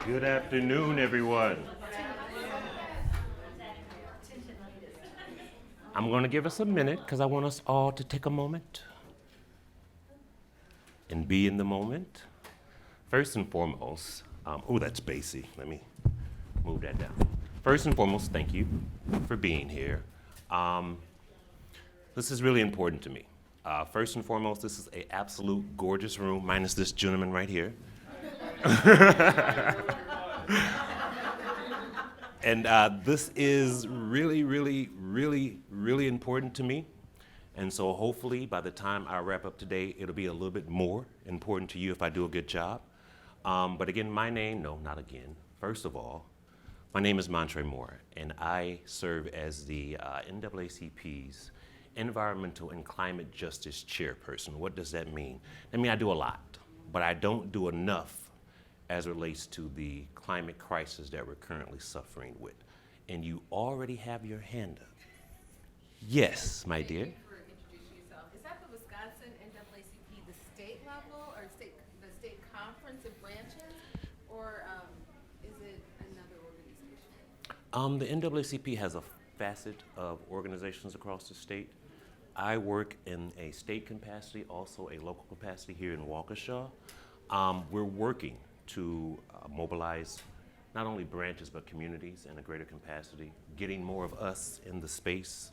Good afternoon, everyone. I'm going to give us a minute because I want us all to take a moment and be in the moment. First and foremost, that's Basie. Let me move that down. First and foremost, thank you for being here. This is really important to me. First and foremost, this is an absolute gorgeous room, minus this gentleman right here. And this is really, really, really, really important to me. And so hopefully by the time I wrap up today, it'll be a little bit more important to you if I do a good job. But again, first of all, my name is Montre Moore, and I serve as the NAACP's Environmental and Climate Justice Chairperson. What does that mean? I mean, I do a lot, but I don't do enough as it relates to the climate crisis that we're currently suffering with. And you already have your hand up. Yes, my dear. Thank you for introducing yourself. Is that the Wisconsin NAACP, the state level, or the state conference of branches, or is it another organization? The NAACP has a facet of organizations across the state. I work in a state capacity, also a local capacity here in Waukesha. We're working to mobilize not only branches but communities in a greater capacity, getting more of us in the space.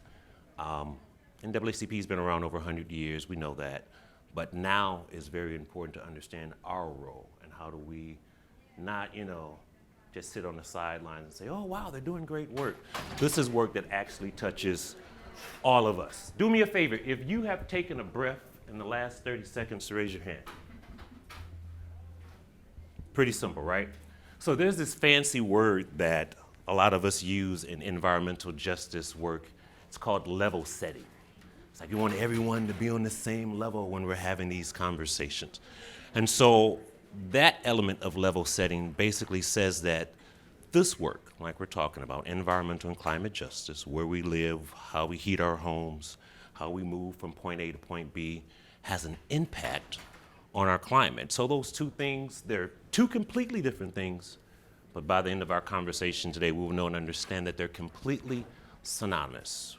NAACP has been around over 100 years, we know that, but now it's very important to understand our role and how do we not, just sit on the sidelines and say, oh wow, they're doing great work. This is work that actually touches all of us. Do me a favor, if you have taken a breath in the last 30 seconds, to raise your hand. Pretty simple, right? So there's this fancy word that a lot of us use in environmental justice work. It's called level setting. It's like you want everyone to be on the same level when we're having these conversations. And so that element of level setting basically says that this work, like we're talking about, environmental and climate justice, where we live, how we heat our homes, how we move from point A to point B, has an impact on our climate. So those two things, they're two completely different things, but by the end of our conversation today, we will know and understand that they're completely synonymous.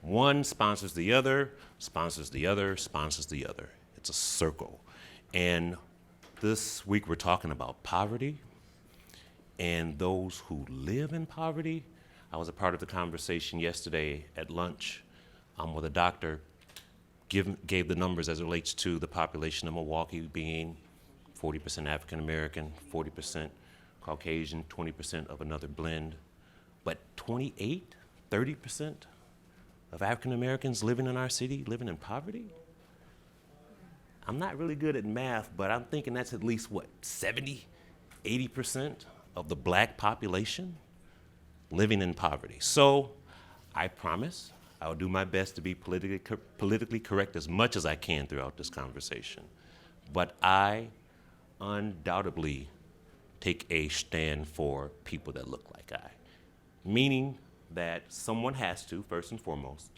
One sponsors the other, sponsors the other, sponsors the other. It's a circle. And this week we're talking about poverty and those who live in poverty. I was a part of the conversation yesterday at lunch where the doctor gave the numbers as it relates to the population of Milwaukee being 40% African American, 40% Caucasian, 20% of another blend, but 30% of African Americans living in our city living in poverty? I'm not really good at math, but I'm thinking that's at least 70, 80% of the black population living in poverty. So I promise I'll do my best to be politically correct as much as I can throughout this conversation. But I undoubtedly take a stand for people that look like I, meaning that someone has to, first and foremost.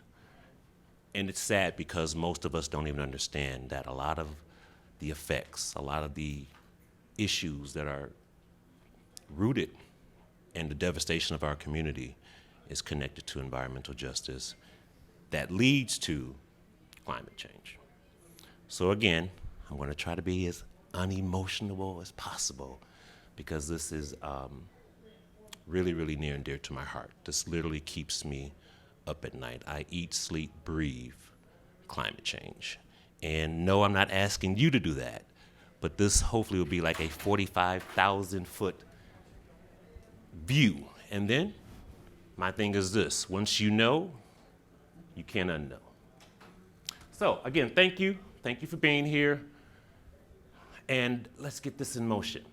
And it's sad because most of us don't even understand that a lot of the effects, a lot of the issues that are rooted in the devastation of our community is connected to environmental justice that leads to climate change. So again, I'm going to try to be as unemotional as possible because this is really, really near and dear to my heart. This literally keeps me up at night. I eat, sleep, breathe climate change. And no, I'm not asking you to do that, but this hopefully will be like a 45,000 foot view. And then my thing is this: once you know, you can't unknow. So again, thank you. Thank you for being here. And let's get this in motion.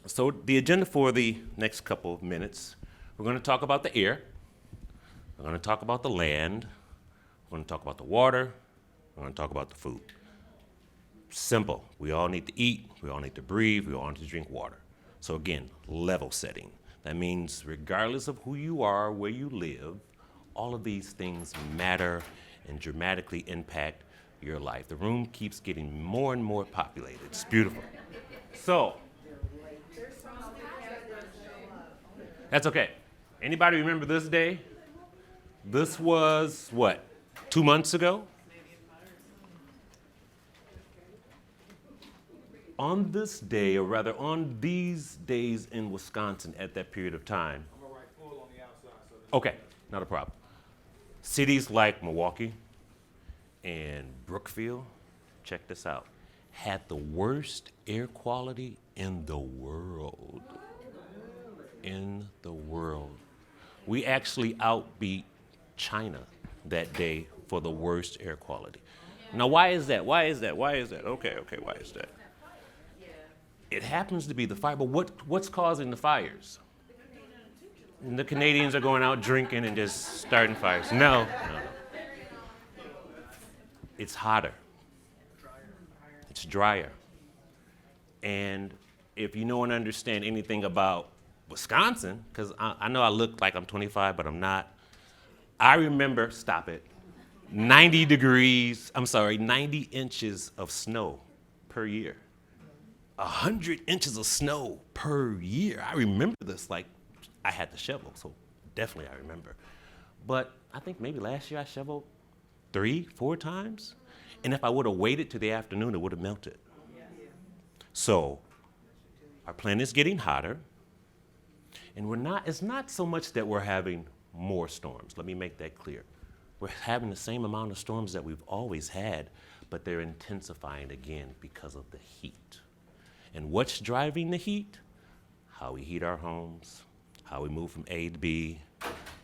So the agenda for the next couple of minutes, we're going to talk about the air. We're going to talk about the land. We're going to talk about the water. We're going to talk about the food. Simple. We all need to eat. We all need to breathe. We all need to drink water. So again, level setting. That means regardless of who you are, where you live, all of these things matter and dramatically impact your life. The room keeps getting more and more populated. It's beautiful. So, That's okay. Anybody remember this day? This was what, 2 months ago? On this day, or rather on these days in Wisconsin at that period of time. I'm gonna write full on the outside. Okay, not a problem. Cities like Milwaukee and Brookfield, check this out, had the worst air quality in the world. In the world. We actually outbeat China that day for the worst air quality. Now, why is that? Why is that? Why is that? Okay, why is that? It happens to be the fire, but what's causing the fires? And the Canadians are going out drinking and just starting fires. No. It's hotter. It's drier. And if you know and understand anything about Wisconsin, because I know I look like I'm 25, but I'm not. I remember, 90 inches of snow per year. 100 inches of snow per year. I remember this like I had to shovel, so definitely I remember. But I think maybe last year I shoveled 3-4 times. And if I would have waited to the afternoon, it would have melted. So our planet is getting hotter. And it's not so much that we're having more storms. Let me make that clear. We're having the same amount of storms that we've always had, but they're intensifying again because of the heat. And what's driving the heat? How we heat our homes, how we move from A to B,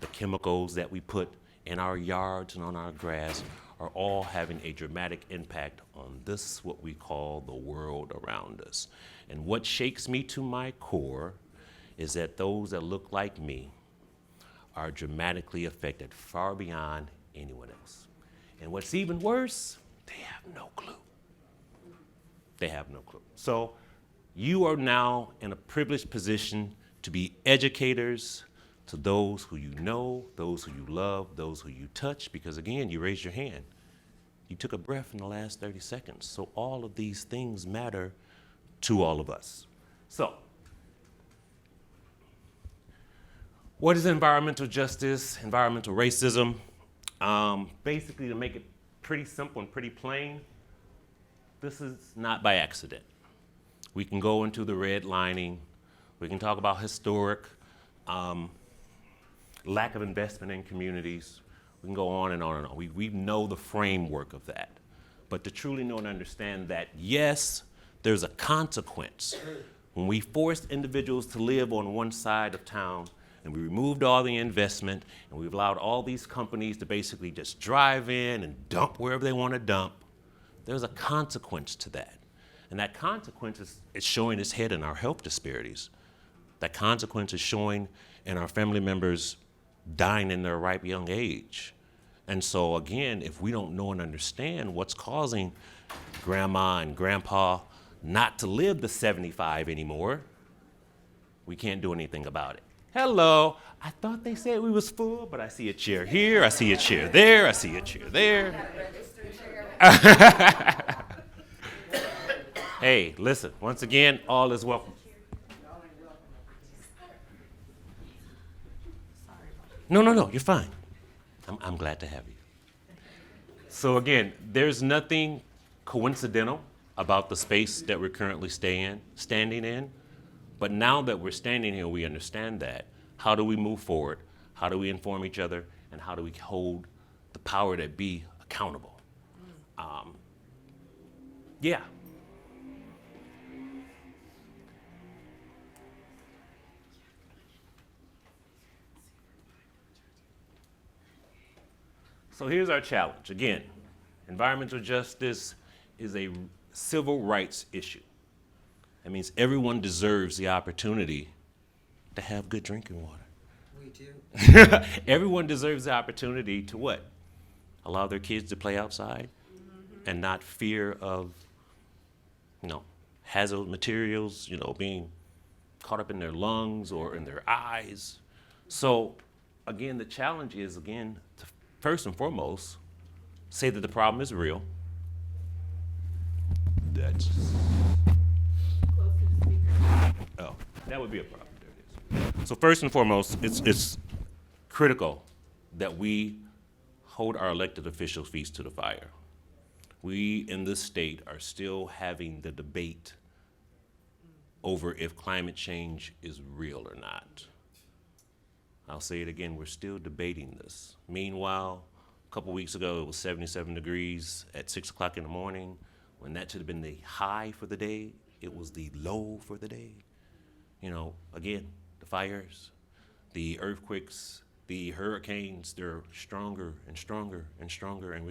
the chemicals that we put in our yards and on our grass are all having a dramatic impact on this, what we call the world around us. And what shakes me to my core is that those that look like me are dramatically affected far beyond anyone else. And what's even worse, they have no clue. They have no clue. So you are now in a privileged position to be educators to those who you know, those who you love, those who you touch, because again, you raised your hand. You took a breath in the last 30 seconds. So all of these things matter to all of us. So, what is environmental justice, environmental racism? Basically, to make it pretty simple and pretty plain, this is not by accident. We can go into the redlining. We can talk about historic lack of investment in communities. We can go on and on and on. We know the framework of that. But to truly know and understand that, yes, there's a consequence. When we forced individuals to live on one side of town, and we removed all the investment, and we've allowed all these companies to basically just drive in and dump wherever they want to dump, there's a consequence to that. And that consequence is showing its head in our health disparities. That consequence is showing in our family members dying in their ripe young age. And so again, if we don't know and understand what's causing grandma and grandpa not to live to 75 anymore, we can't do anything about it. Hello, I thought they said we was full, but I see a chair here, I see a chair there, I see a chair there. Hey, listen, once again, all is welcome. No, you're fine. I'm glad to have you. So again, there's nothing coincidental about the space that we're currently standing in. But now that we're standing here, we understand that. How do we move forward? How do we inform each other? And how do we hold the power that be accountable? Yeah. So here's our challenge. Again, environmental justice is a civil rights issue. That means everyone deserves the opportunity to have good drinking water. We do. Everyone deserves the opportunity to what? Allow their kids to play outside and not fear of, hazard materials, being caught up in their lungs or in their eyes. So again, the challenge is, to first and foremost, say that the problem is real. That's, Close to the speaker. oh, that would be a problem. There it is. So first and foremost, it's critical that we hold our elected officials' feet to the fire. We in this state are still having the debate over if climate change is real or not. I'll say it again, we're still debating this. Meanwhile, a couple weeks ago, it was 77 degrees at 6 o'clock in the morning. When that should have been the high for the day, it was the low for the day. You know, again, the fires, the earthquakes, the hurricanes, they're stronger and stronger and stronger. And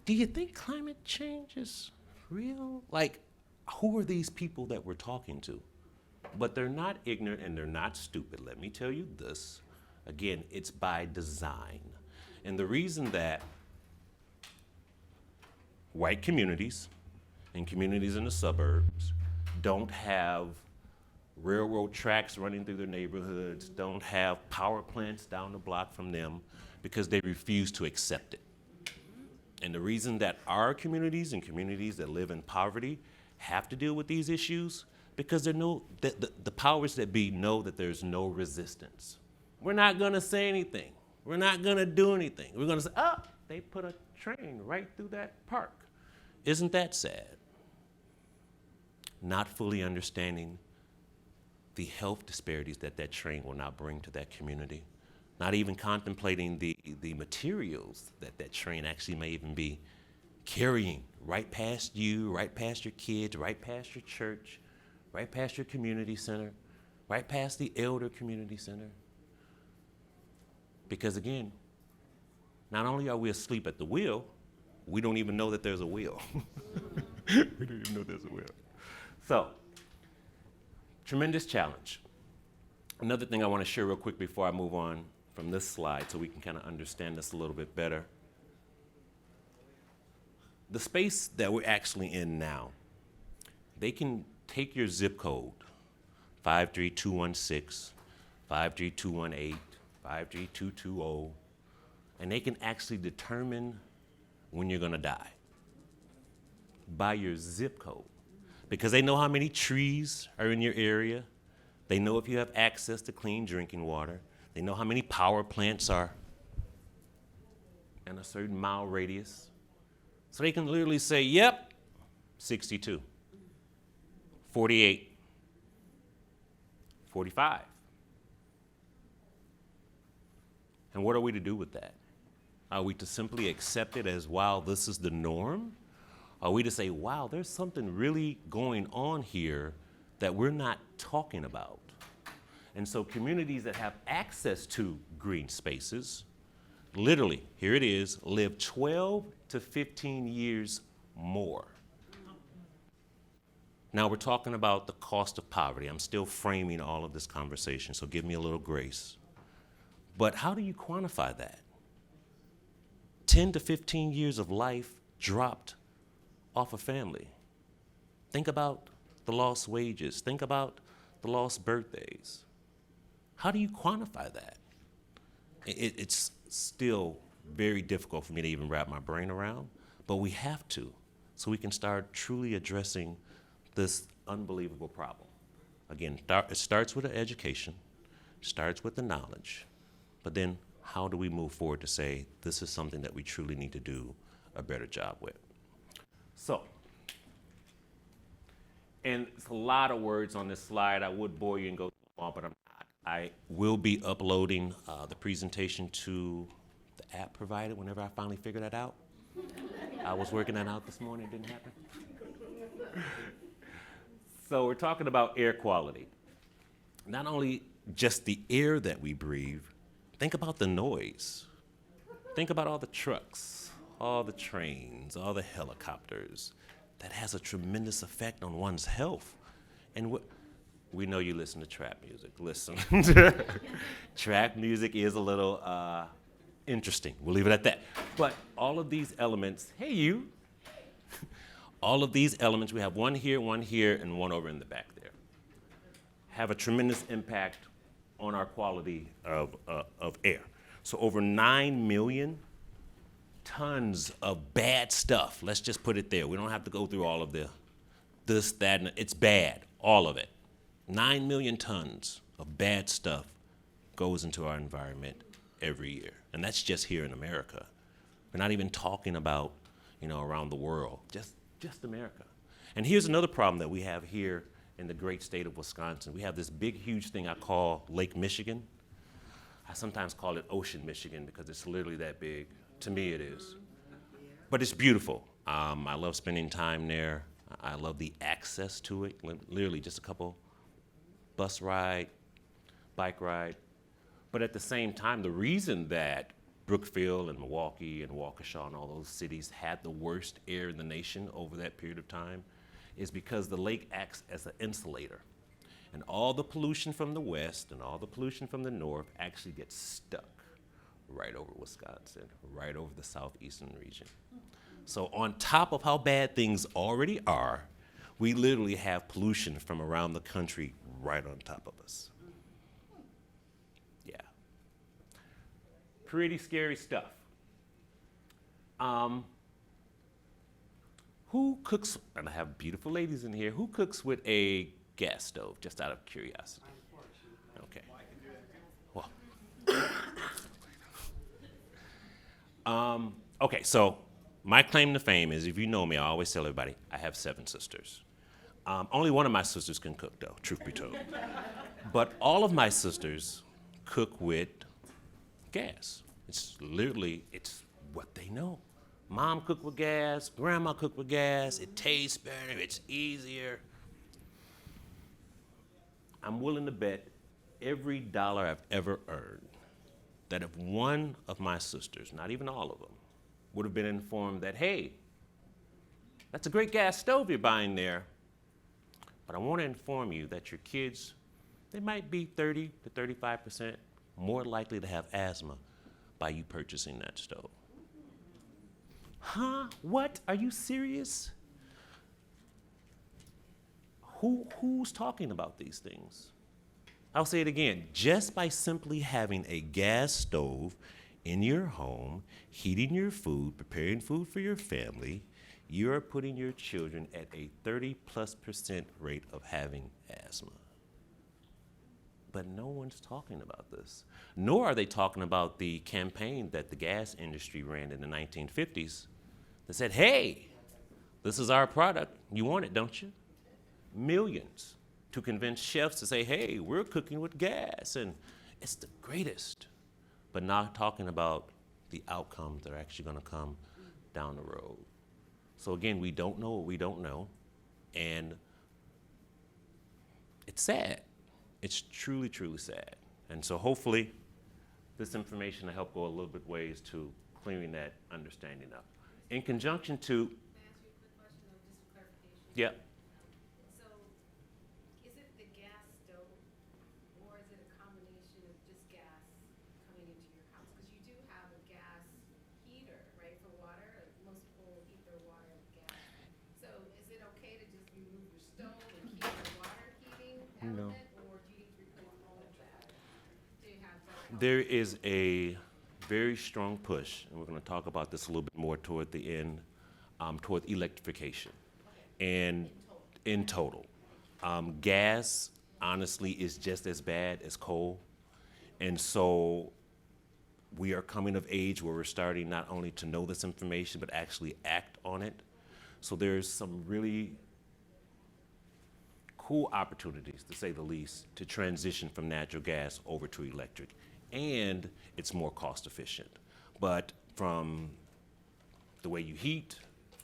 do you think climate change is real? Like, who are these people that we're talking to? But they're not ignorant and they're not stupid. Let me tell you this. Again, it's by design. And the reason that white communities and communities in the suburbs don't have railroad tracks running through their neighborhoods, don't have power plants down the block from them, because they refuse to accept it. And the reason that our communities and communities that live in poverty have to deal with these issues, because the powers that be know that there's no resistance. We're not gonna say anything. We're not gonna do anything. We're gonna say, oh, they put a train right through that park. Isn't that sad? Not fully understanding the health disparities that that train will now bring to that community. Not even contemplating the materials that that train actually may even be carrying right past you, right past your kids, right past your church, right past your community center, right past the elder community center. Because again, not only are we asleep at the wheel, we don't even know that there's a wheel. We don't even know there's a wheel. So, tremendous challenge. Another thing I want to share real quick before I move on from this slide so we can kind of understand this a little bit better. The space that we're actually in now, they can take your zip code, 53216, 53218, 53220, and they can actually determine when you're gonna die by your zip code. Because they know how many trees are in your area. They know if you have access to clean drinking water. They know how many power plants are in a certain mile radius. So they can literally say, yep, 62, 48, 45. And what are we to do with that? Are we to simply accept it as, wow, this is the norm? Are we to say, wow, there's something really going on here that we're not talking about? And so communities that have access to green spaces, literally, here it is, live 12 to 15 years more. Now we're talking about the cost of poverty. I'm still framing all of this conversation, so give me a little grace. But how do you quantify that? 10 to 15 years of life dropped off a family. Think about the lost wages. Think about the lost birthdays. How do you quantify that? It's still very difficult for me to even wrap my brain around, but we have to, so we can start truly addressing this unbelievable problem. Again, it starts with the education, starts with the knowledge, but then how do we move forward to say this is something that we truly need to do a better job with? So, and it's a lot of words on this slide. I would bore you and go through them all, but I'm not. I will be uploading the presentation to the app provided whenever I finally figure that out. I was working that out this morning, it didn't happen. So we're talking about air quality. Not only just the air that we breathe, think about the noise. Think about all the trucks, all the trains, all the helicopters. That has a tremendous effect on one's health. And we know you listen to trap music. Listen. Trap music is a little interesting. We'll leave it at that. But all of these elements, hey you, all of these elements, we have one here, and one over in the back there, have a tremendous impact on our quality of air. So over 9 million tons of bad stuff. Let's just put it there. We don't have to go through all of this, that, and it's bad, all of it. 9 million tons of bad stuff goes into our environment every year. And that's just here in America. We're not even talking about, around the world, just America. And here's another problem that we have here in the great state of Wisconsin. We have this big, huge thing I call Lake Michigan. I sometimes call it Ocean Michigan because it's literally that big. To me, it is. But it's beautiful. I love spending time there. I love the access to it. Literally just a couple bus ride, bike ride. But at the same time, the reason that Brookfield and Milwaukee and Waukesha and all those cities had the worst air in the nation over that period of time is because the lake acts as an insulator. And all the pollution from the west and all the pollution from the north actually gets stuck right over Wisconsin, right over the southeastern region. So on top of how bad things already are, we literally have pollution from around the country right on top of us. Yeah. Pretty scary stuff. Who cooks, and I have beautiful ladies in here, who cooks with a gas stove, just out of curiosity? Okay. Well. Okay, so my claim to fame is, if you know me, I always tell everybody, I have 7 sisters. Only one of my sisters can cook, though, truth be told. But all of my sisters cook with gas. It's what they know. Mom cooked with gas, grandma cooked with gas, it tastes better, it's easier. I'm willing to bet every dollar I've ever earned that if one of my sisters, not even all of them, would have been informed that, hey, that's a great gas stove you're buying there, but I want to inform you that your kids, they might be 30 to 35% more likely to have asthma by you purchasing that stove. Huh? What? Are you serious? Who's talking about these things? I'll say it again. Just by simply having a gas stove in your home, heating your food, preparing food for your family, you're putting your children at a 30+% rate of having asthma. But no one's talking about this. Nor are they talking about the campaign that the gas industry ran in the 1950s that said, hey, this is our product. You want it, don't you? Millions to convince chefs to say, hey, we're cooking with gas, and it's the greatest. But not talking about the outcomes that are actually going to come down the road. So again, we don't know what we don't know, and it's sad. It's truly, truly sad. And so hopefully this information will help go a little bit ways to clearing that understanding up. In conjunction to, Can I ask you a quick question, though, just for clarification? yeah, So, is it the gas stove, or is it a combination of just gas coming into your house? Because you do have a gas heater, right, for water? Most people heat their water with gas. So, is it okay to just remove your stove and keep your water heating No. element, or do you need to replace all of that? Do you have that? there is a very strong push, and we're going to talk about this a little bit more toward the end, toward electrification. And in total, gas, honestly, is just as bad as coal. And so we are coming of age where we're starting not only to know this information, but actually act on it. So there's some really cool opportunities, to say the least, to transition from natural gas over to electric. And it's more cost efficient. But from the way you heat,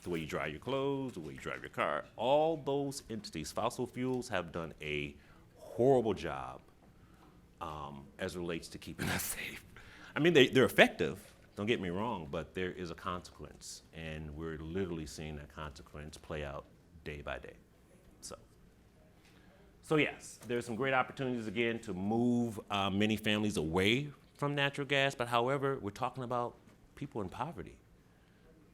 the way you dry your clothes, the way you drive your car, all those entities, fossil fuels have done a horrible job as it relates to keeping us safe. I mean, they're effective, don't get me wrong, but there is a consequence, and we're literally seeing that consequence play out day by day. So yes, there's some great opportunities, again, to move many families away from natural gas, but however, we're talking about people in poverty.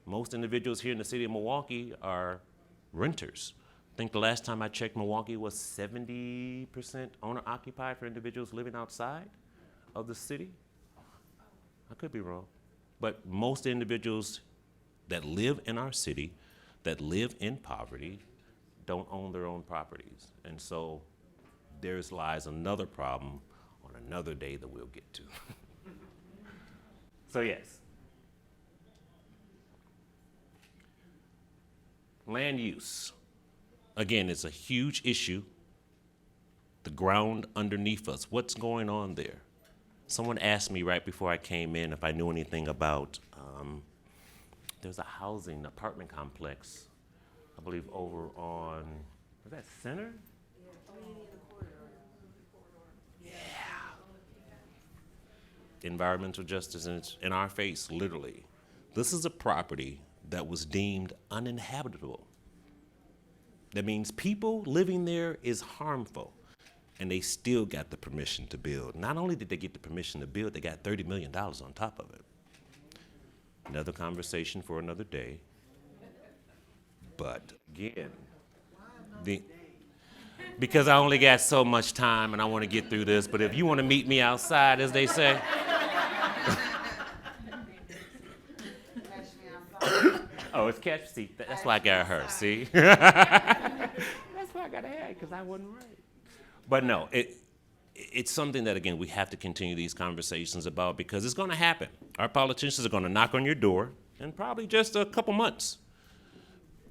Most individuals here in the city of Milwaukee are renters. I think the last time I checked, Milwaukee was 70% owner-occupied for individuals living outside of the city. I could be wrong. But most individuals that live in our city, that live in poverty, don't own their own properties. And so there's lies another problem on another day that we'll get to. So yes, land use. Again, it's a huge issue. The ground underneath us, what's going on there? Someone asked me right before I came in if I knew anything about, there's a housing apartment complex, I believe over on, is that Center? Environmental justice, and it's in our face, literally. This is a property that was deemed uninhabitable. That means people living there is harmful, and they still got the permission to build. Not only did they get the permission to build, they got $30 million on top of it. Another conversation for another day. But again, because I only got so much time and I want to get through this, but if you want to meet me outside, as they say. Oh, it's catch, see, that's why I got her, see? That's why I got her, because I wasn't right. But no, it's something that, again, we have to continue these conversations about because it's going to happen. Our politicians are going to knock on your door in probably just a couple months.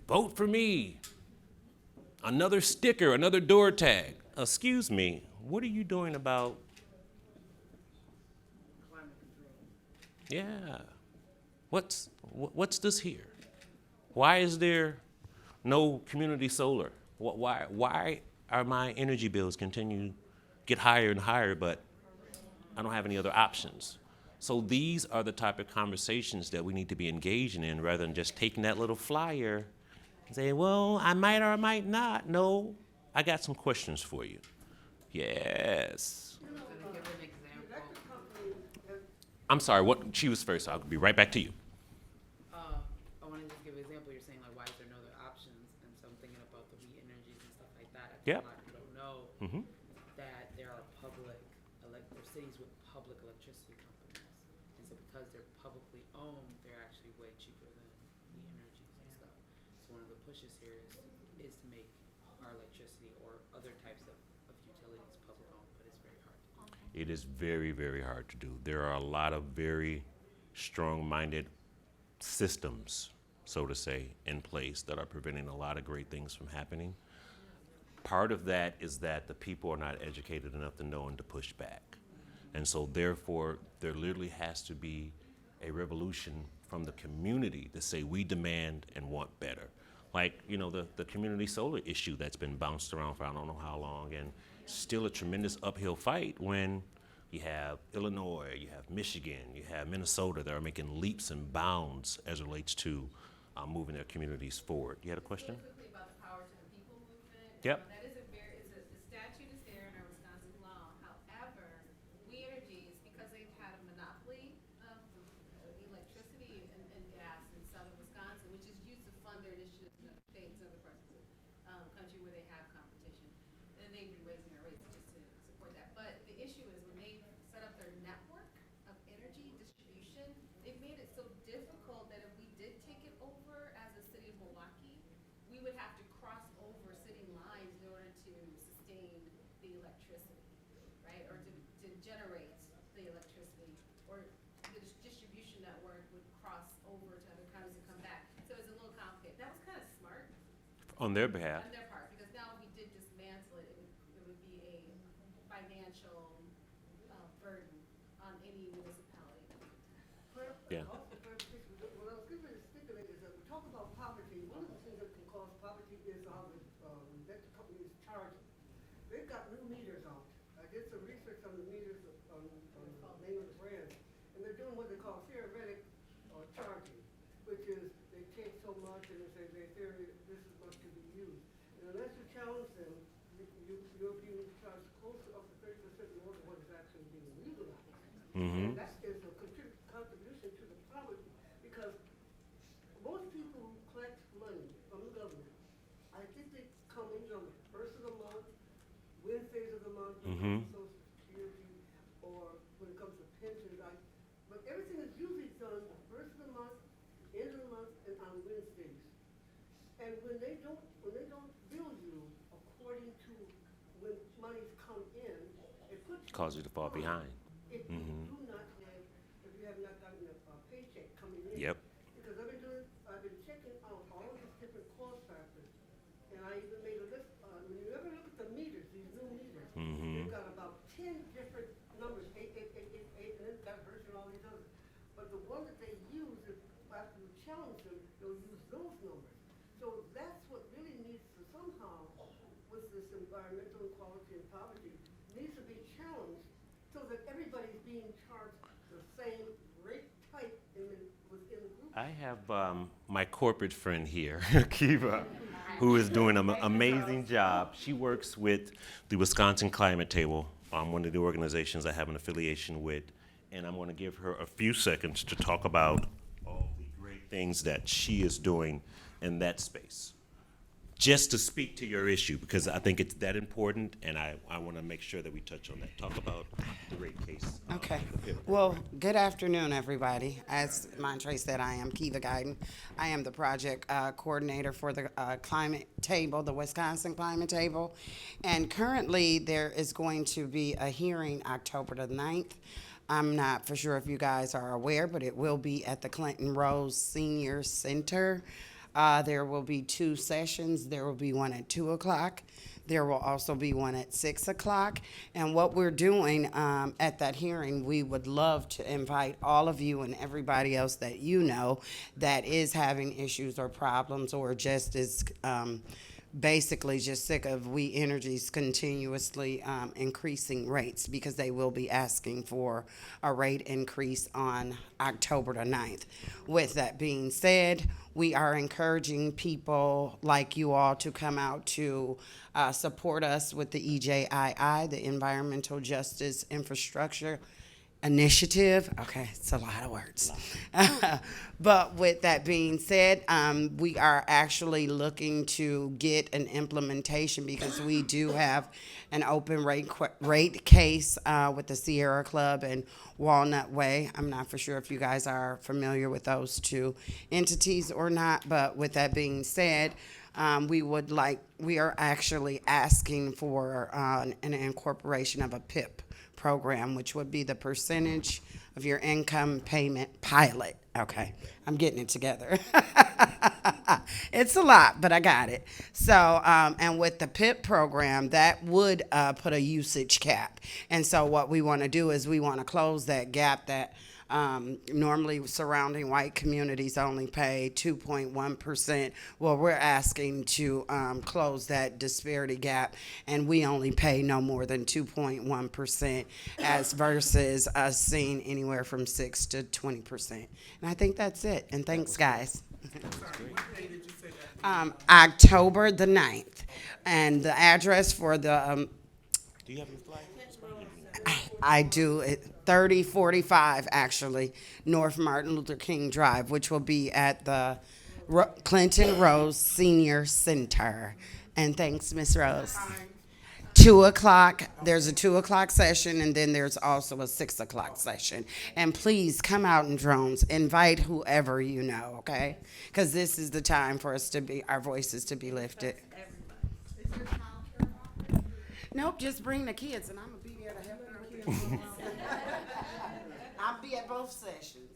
Vote for me. Another sticker, another door tag. Excuse me, what are you doing about? Yeah. What's this here? Why is there no community solar? Why are my energy bills continue to get higher and higher, but I don't have any other options? So these are the type of conversations that we need to be engaging in rather than just taking that little flyer and saying, well, I might or I might not. No, I got some questions for you. Yes. I'm sorry, what? She was first, so I'll be right back to you. I want to just give an example. You're saying, like, why is there no other options? And so I'm thinking about the we energies and stuff like that. I think Yep. a lot of people don't know that there are there are cities with public electricity companies. And so because they're publicly owned, they're actually way cheaper than we energies and stuff. So one of the pushes here is to make our electricity or other types of utilities public owned, but it's very hard to do. It is very, very hard to do. There are a lot of very strong-minded systems, so to say, in place that are preventing a lot of great things from happening. Part of that is that the people are not educated enough to know and to push back. And so therefore, there literally has to be a revolution from the community to say we demand and want better. Like, you know, the community solar issue that's been bounced around for I don't know how long, and still a tremendous uphill fight when you have Illinois, you have Michigan, you have Minnesota that are making leaps and bounds as it relates to moving their communities forward. You had a question? Really quickly about the Power to the People movement. Yep. That is the statute is there in our Wisconsin law. However, We Energies, because they've had a monopoly of electricity and gas in southern Wisconsin, which is used to fund their initiatives in other states and other parts of the country where they have competition. And they've been raising their rates just to support that. But the issue is when they set up their network of energy distribution, they've made it so difficult that if we did take it over as a city of Milwaukee, we would have to cross over city lines in order to sustain the electricity, right? Or to generate the electricity, or the distribution network would cross over to other counties and come back. So it's a little complicated. That was kind of smart On their behalf. on their part, because now if we did dismantle it, it would be a financial burden on any municipality. Yeah. Also, what I was going to stipulate is that we talk about poverty. One of the things that can cause poverty is how the electric company is charging. They've got new meters out. I did some research on the meters on the name of the brand, and they're doing what they call theoretic charging, which is they take so much and they say this is much to be used. And unless you challenge them, you're being charged close to up to 30% more than what is actually being utilized. And that is a contribution to the poverty, because most people who collect money from the government, I think they come in on the first of the month, Wednesdays of the month, when it comes to Social Security, or when it comes to pensions. But everything is usually done the first of the month, end of the month, and on Wednesdays. And when they don't bill you according to when monies come in, it puts you Cause you to fall behind. if you do not have, if you have not gotten a paycheck coming in. Yep. Because I've been checking out all these different cost factors, and I even made a list, when you ever look at the meters, these new meters, they've got about 10 different numbers, 8, and it's got hertz and all these others. But the one that they use, if after you challenge them, they'll use those numbers. So that's what really needs to somehow, with this environmental inequality and poverty, needs to be challenged so that everybody's being charged the same rate type within the group. I have my corporate friend here, Kiva, who is doing an amazing job. She works with the Wisconsin Climate Table, one of the organizations I have an affiliation with, and I'm going to give her a few seconds to talk about all the great things that she is doing in that space. Just to speak to your issue, because I think it's that important, and I want to make sure that we touch on that. Talk about the rate case. Okay. Well, good afternoon, everybody. As Montre said, I am Kiva Guyton. I am the project coordinator for the Climate Table, the Wisconsin Climate Table. And currently, there is going to be a hearing October the 9th. I'm not for sure if you guys are aware, but it will be at the Clinton Rose Senior Center. There will be 2 sessions. There will be one at 2 o'clock. There will also be one at 6 o'clock. And what we're doing at that hearing, we would love to invite all of you and everybody else that you know that is having issues or problems or just is basically just sick of We Energy's continuously increasing rates, because they will be asking for a rate increase on October the 9th. With that being said, we are encouraging people like you all to come out to support us with the EJII, the Environmental Justice Infrastructure Initiative. Okay, it's a lot of words. But with that being said, we are actually looking to get an implementation, because we do have an open rate case with the Sierra Club and Walnut Way. I'm not for sure if you guys are familiar with those 2 entities or not, but with that being said, we are actually asking for an incorporation of a PIP program, which would be the percentage of your income payment pilot. Okay, I'm getting it together. It's a lot, but I got it. So, and with the PIP program, that would put a usage cap. And so what we want to do is we want to close that gap that normally surrounding white communities only pay 2.1%. Well, we're asking to close that disparity gap, and we only pay no more than 2.1%, as versus us seeing anywhere from 6 to 20%. And I think that's it. And thanks, guys. October the 9th. And the address for the Do you have your flag? I do it 3045 actually, North Martin Luther King Drive, which will be at the Clinton Rose Senior Center. And thanks, Miss Rose. 2 o'clock, there's a 2 o'clock session, and then there's also a 6 o'clock session. And please come out in drones. Invite whoever you know, okay? Because this is the time for us to be, our voices to be lifted. Nope, just bring the kids, and I'm going to be there to help your kids. I'll be at both sessions.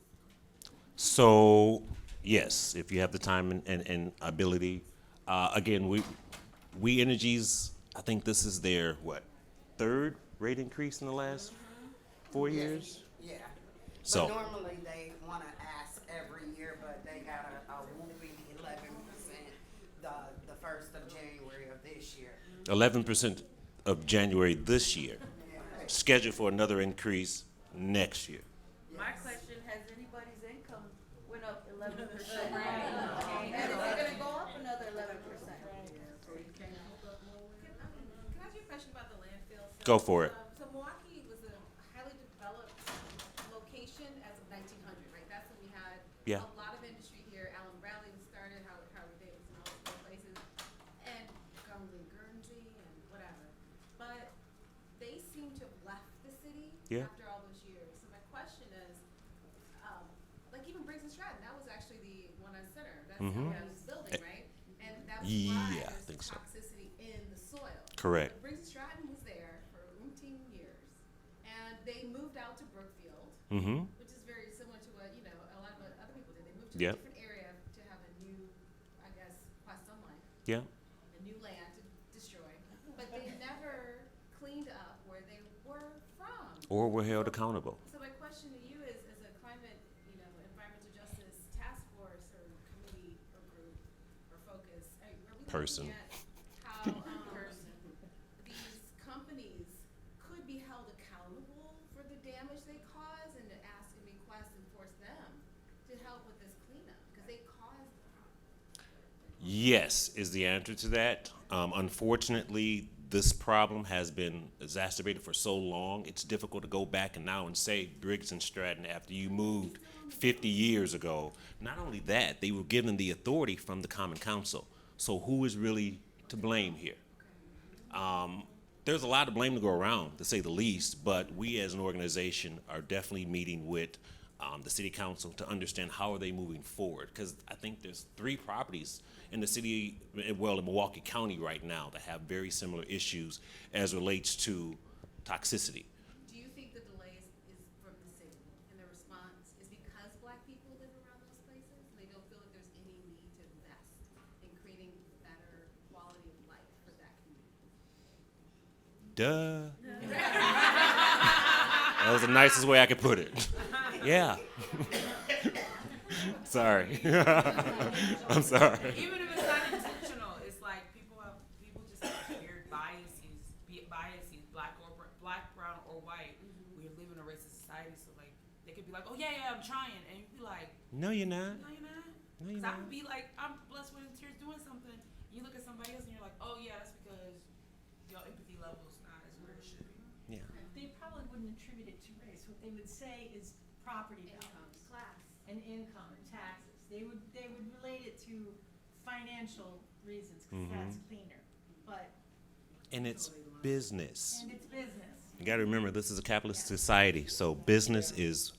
So, yes, if you have the time and ability. Again, we Energies, I think this is their, 3rd rate increase in the last 4 years? Yeah. So- But normally they want to ask every year, but they got a whooping 11% the 1st of January of this year. 11% of January this year. Scheduled for another increase next year. My question, has anybody's income went up 11%? And is it gonna go up another 11%? Can I ask you a question about the landfill? Go for it. So Milwaukee was a highly developed location as of 1900, right? That's when we had Yeah. a lot of industry here. Allen Bradley started, Howard Davis, and all those other places, and Guernsey and whatever. But they seem to have left the city Yeah. after all those years. So my question is, like even Briggs and Stratton, that was actually the one on Center. That's the building, right? And that was why Yeah, I there's think so. toxicity in the soil. Correct. Briggs and Stratton they moved out to Brookfield, Mm-hmm. which is very similar to what, you know, a lot of other people did. They moved to Yep. a different area to have a new, I guess, quest on life, Yeah. a new land to destroy. But they never cleaned up where they were from. Or we're held accountable. So my question to you is, as a climate, you know, environmental justice task force or committee or group or focus, are we Person. looking at how these companies could be held accountable for the damage they cause, and to ask and request and force them to help with this cleanup because they caused the problem? Yes, is the answer to that. Unfortunately, this problem has been exacerbated for so long, it's difficult to go back and now and say, Briggs and Stratton, after you moved 50 years ago. Not only that, they were given the authority from the Common Council. So who is really to blame here? There's a lot of blame to go around, to say the least, but we as an organization are definitely meeting with the city council to understand how are they moving forward. Because I think there's 3 properties in the city, well, in Milwaukee County right now that have very similar issues as relates to toxicity. Do you think the delay is from the city and the response is because Black people live around those places and they don't feel like there's any need to invest in creating better quality of life for that community? Duh. That was the nicest way I could put it. Yeah. Sorry. I'm sorry. Even if it's not intentional, it's like people just have weird biases, black, brown, or white. We live in a racist society, so like they could be like, oh yeah, I'm trying, and you'd be like, No, you're not. no, you're not. No, you're Cause I not. would be like, I'm blessed with tears doing something. You look at somebody else and you're like, oh yeah, that's because your empathy level's not as where it should be. Yeah. They probably wouldn't attribute it to race. What they would say is property values Class. and income and taxes. They would relate it to financial reasons because that's cleaner. But And it's business. and it's business. You got to remember, this is a capitalist society, so business is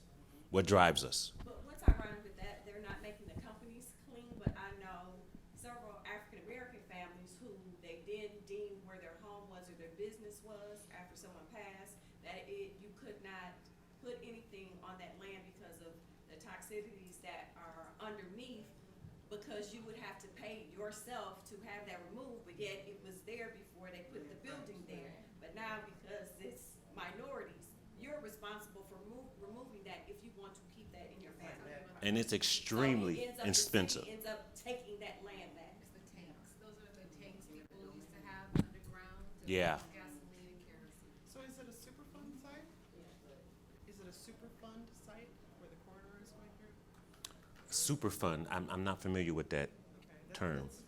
what drives us. But what's ironic with that, they're not making the companies clean, but I know several African-American families who they did deem where their home was or their business was after someone passed, that you could not put anything on that land because of the toxicities that are underneath, because you would have to pay yourself to have that removed, but yet it was there before they put the building there. But now, because it's minorities, you're responsible for removing that if you want to keep that in your family. And it's So extremely it ends up- expensive. The city ends up taking that land back. It's the tanks. Those are the tanks people used to have underground to Yeah. use gasoline and kerosene. So is it a Superfund site? Is it a Superfund site where the corridor is going through? Superfund, I'm not familiar with that Okay, term. that's